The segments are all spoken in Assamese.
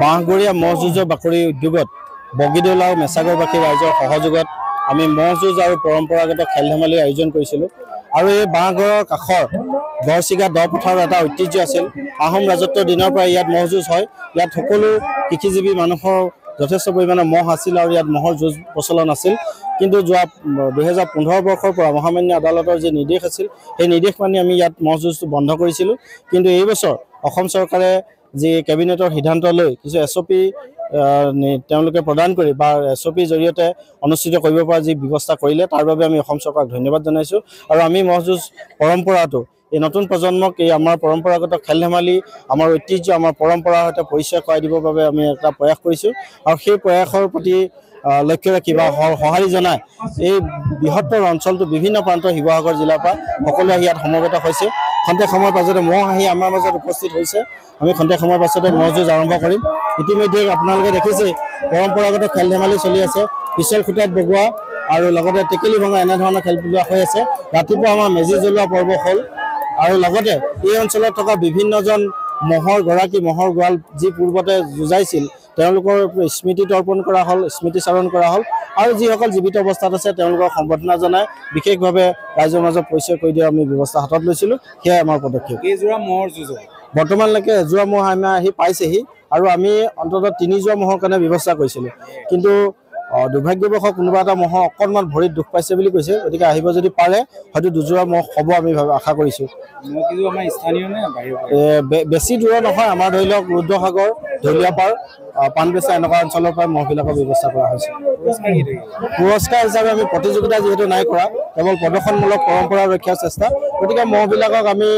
বাঁহগৰীয়া মহ যুঁজৰ বাকৰি উদ্যোগত বগীদৌল আৰু মেছাগৰবাসী ৰাইজৰ সহযোগত আমি মহ যুঁজ আৰু পৰম্পৰাগত খেল ধেমালিৰ আয়োজন কৰিছিলোঁ। আৰু এই বাঁহগড়ৰ কাষৰ গড়চিগা দ পথাৰৰ এটা ঐতিহ্য আছিল। আহোম ৰাজত্বৰ দিনৰ পৰা ইয়াত মহ যুঁজ হয়। ইয়াত সকলো কৃষিজীৱী মানুহৰ যথেষ্ট পৰিমাণে মহ আছিল আৰু ইয়াত মহৰ যুঁজ প্ৰচলন আছিল। কিন্তু যোৱা 2015 বৰ্ষৰ পৰা মহামান্য আদালতৰ যি নিৰ্দেশ আছিল, সেই নিৰ্দেশ মানি আমি ইয়াত মহ যুঁজটো বন্ধ কৰিছিলোঁ। কিন্তু এই বছৰ অসম চৰকাৰে যি কেবিনেটৰ সিদ্ধান্ত লৈ কিছু SOP তেওঁলোকে প্ৰদান কৰি বা SOPৰ জৰিয়তে অনুষ্ঠিত কৰিব পৰা যি ব্যৱস্থা কৰিলে, তাৰ বাবে আমি অসম চৰকাৰক ধন্যবাদ জনাইছোঁ। আৰু আমি মহ যুঁজ পৰম্পৰাটো এই নতুন প্ৰজন্মক এই আমাৰ পৰম্পৰাগত খেল ধেমালি, আমাৰ ঐতিহ্য, আমাৰ পৰম্পৰাৰ সৈতে পৰিচয় কৰাই দিবৰ বাবে আমি এটা প্ৰয়াস কৰিছোঁ। আৰু সেই প্ৰয়াসৰ প্ৰতি লক্ষ্য ৰাখি বা সঁহাৰি জনাই এই বৃহত্তৰ অঞ্চলটো বিভিন্ন প্ৰান্তৰ শিৱসাগৰ জিলাৰ পৰা সকলোৱে ইয়াত সমবেত হৈছে। খন্তেক সময়ৰ পাছতে মহ আহি আমাৰ মাজত উপস্থিত হৈছে। আমি খন্তেক সময়ৰ পাছতে মহ যুঁজ আৰম্ভ কৰিম। ইতিমধ্যে আপোনালোকে দেখিছে পৰম্পৰাগত খেল ধেমালি চলি আছে। পিছল খুঁটাত বগোৱা আৰু লগতে টেকেলি ভঙা এনেধৰণৰ খেল পেলোৱা হৈ আছে। ৰাতিপুৱা আমাৰ মেজি জ্বলোৱা পৰ্ব হ'ল। আৰু লগতে এই অঞ্চলত থকা বিভিন্নজন মহৰ গৰাকী, মহৰ গঁৰাল যি পূৰ্বতে যুঁজাইছিল, তেওঁলোকৰ স্মৃতি তৰ্পণ কৰা হ'ল, স্মৃতিচাৰণ কৰা হ'ল। আৰু যিসকল জীৱিত অৱস্থাত আছে তেওঁলোকক সম্বৰ্ধনা জনাই বিশেষভাৱে ৰাইজৰ মাজত পৰিচয় কৰি দিয়াৰ আমি ব্যৱস্থা হাতত লৈছিলোঁ। সেয়াই আমাৰ পদক্ষেপ। কেইযোৰা মহৰ যুঁজ বৰ্তমানলৈকে এযোৰা মহ আমাৰ আহি পাইছেহি আৰু আমি অন্ততঃ 3যোৰা মহৰ কাৰণে ব্যৱস্থা কৰিছিলোঁ। কিন্তু দুৰ্ভাগ্যবশতঃ কোনোবা এটা মহ অকণমান ভৰিত দুখ পাইছে বুলি কৈছে। গতিকে আহিব যদি পাৰে হয়তো 2যোৰা মহ হ'ব, আমি আশা কৰিছোঁ। বেছি দূৰৰ নহয়, আমাৰ ধৰি লওক ৰুদ্ৰসাগৰ, ঢলিয়াপাৰ, পাণবেচা এনেকুৱা অঞ্চলৰ পৰা মহবিলাকৰ ব্যৱস্থা কৰা হৈছে। পুৰস্কাৰ হিচাপে আমি প্ৰতিযোগিতা যিহেতু নাই কৰা, কেৱল প্ৰদৰ্শনমূলক পৰম্পৰা ৰক্ষাৰ চেষ্টা। গতিকে মহবিলাকক আমি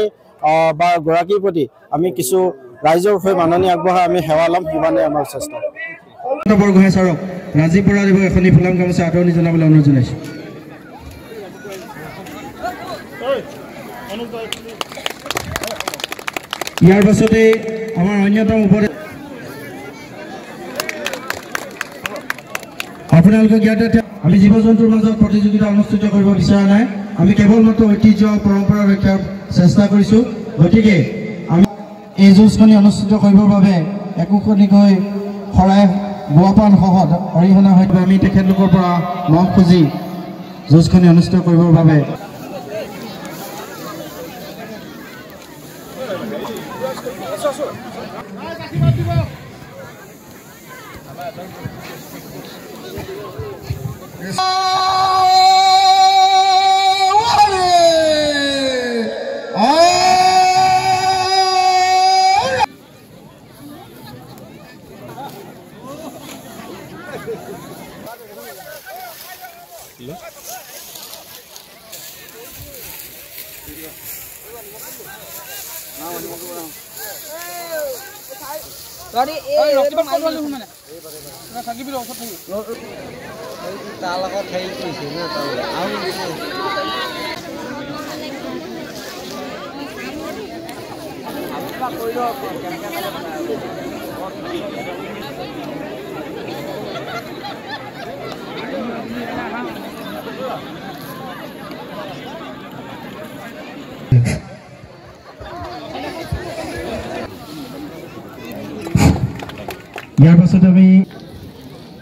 বা গৰাকীৰ প্ৰতি আমি কিছু ৰাইজৰ হৈ মাননি আগবঢ়াই আমি সেৱা ল'ম, সিমানেই আমাৰ চেষ্টা। বৰগোহাঁই ছাৰক ৰাজীৱ বৰা দিব এখনি ফুলাম গামোচা আদৰণি জনাবলৈ অনুৰোধ জনাইছোঁ। ইয়াৰ পাছতে আমাৰ অন্যতম উপদেশ আপোনালোকক ইয়াতে আমি জীৱ জন্তুৰ মাজত প্ৰতিযোগিতা অনুষ্ঠিত কৰিব বিচৰা নাই। আমি কেৱল মাত্ৰ ঐতিহ্য পৰম্পৰা ৰক্ষাৰ চেষ্টা কৰিছোঁ। গতিকে আমি এই যুঁজখনি অনুষ্ঠিত কৰিবৰ বাবে একোখনিকৈ শৰাই গোৱাপান সহ অৰিহণা হয়তো আমি তেখেতলোকৰ পৰা মহ খুজি যুঁজখনি অনুষ্ঠিত কৰিবৰ বাবে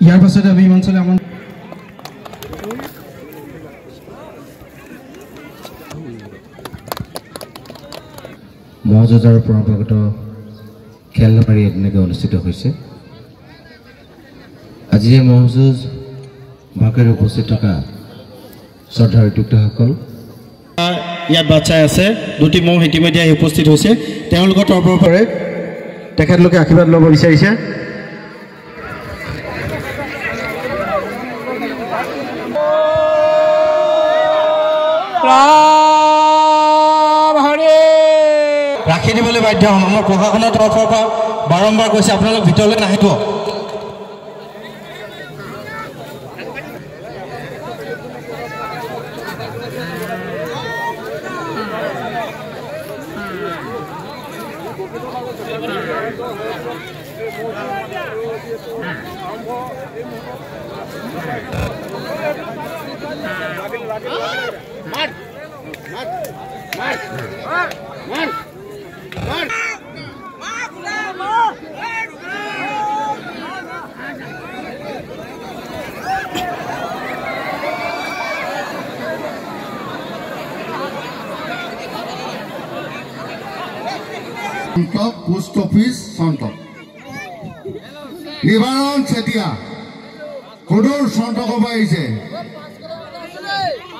ইয়াৰ পাছতে আমি অঞ্চলে আমাৰ মহ যুঁজৰ পৰম্পৰাগত খেল ধেমালি এনেকৈ অনুষ্ঠিত হৈছে। আজি এই মহ যুঁজ বাকৰিত উপস্থিত থকা শ্ৰদ্ধাৰ উদ্যোক্তাসকল, ইয়াত বাচ্চাই আছে, দুটি মহ ইতিমধ্যে আহি উপস্থিত হৈছে। তেওঁলোকৰ তৰফৰ পৰা তেখেতলোকে আশীৰ্বাদ ল'ব বিচাৰিছে। ৰাম হৰি ৰাখি দিবলৈ বাধ্য হ'ম আমাৰ প্ৰশাসনৰ তৰফৰ পৰা বাৰম্বাৰ কৈছে আপোনালোক ভিতৰলৈ নাহিব পোস্ট অফিস সন্তক নিবাৰণ চেতিয়া সুদূৰ সন্তক আহিছে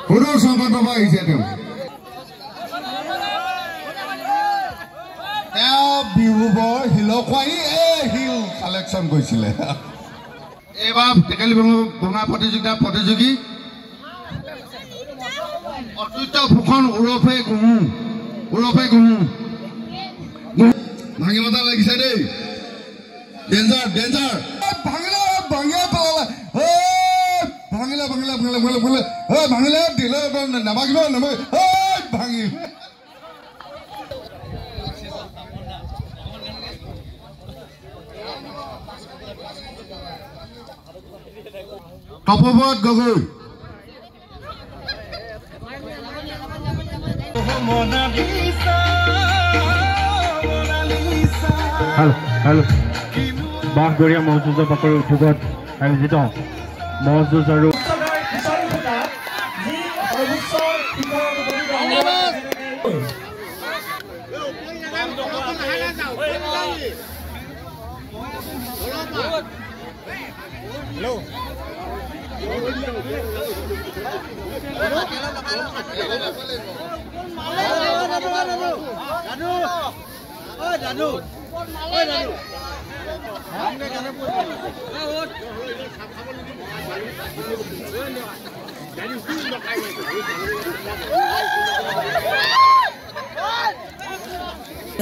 সুদূৰ সংকটৰ পৰা আহিছে বিহুবৰ শিলকুৱাই শিল কালেকশ্যন কৰিছিলে এইবাৰ টেকেলি ভঙা প্ৰতিযোগী অতুল্য ফুকন ওৰফে গুমু ভাঙি মতা লাগিছে দেই ডেঞ্জাৰ ভাঙিলে দিলে নাভাগিব ভাঙি তপব্ৰত গগৈ হেল্ল' বাঁহগৰীয়া ম'হ যুঁজৰ বাকৰি উদ্যোগত আয়োজিত ম'হ যুঁজ আৰু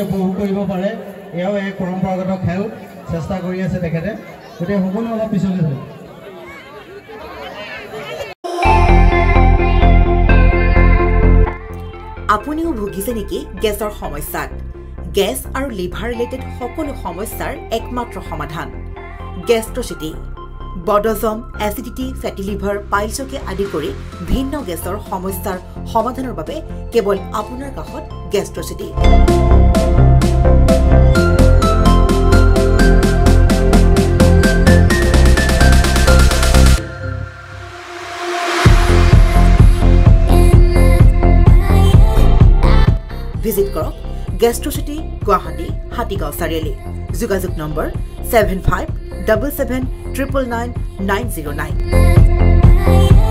উপভোগ কৰিব পাৰে এয়াও এক পৰম্পৰাগত খেল চেষ্টা কৰি আছে তেখেতে গতিকে সকলো অলপ পিছলৈ থাকে আপুনিও ভুগিছে নেকি গেছৰ সমস্যাত গেছ আৰু লিভাৰ ৰিলেটেড সকলো সমস্যাৰ একমাত্ৰ সমাধান গেষ্ট্ৰচিটি বডজম এচিডিটি ফেটি লিভাৰ পাইলছকে আদি কৰি ভিন্ন গেছৰ সমস্যাৰ সমাধানৰ বাবে কেৱল আপোনাৰ কাষত গেষ্ট্ৰচিটি ভিজিট কৰক গেষ্ট্ৰচিটি গুৱাহাটী হাতীগাঁও চাৰিআলি যোগাযোগ নম্বৰ 7577999909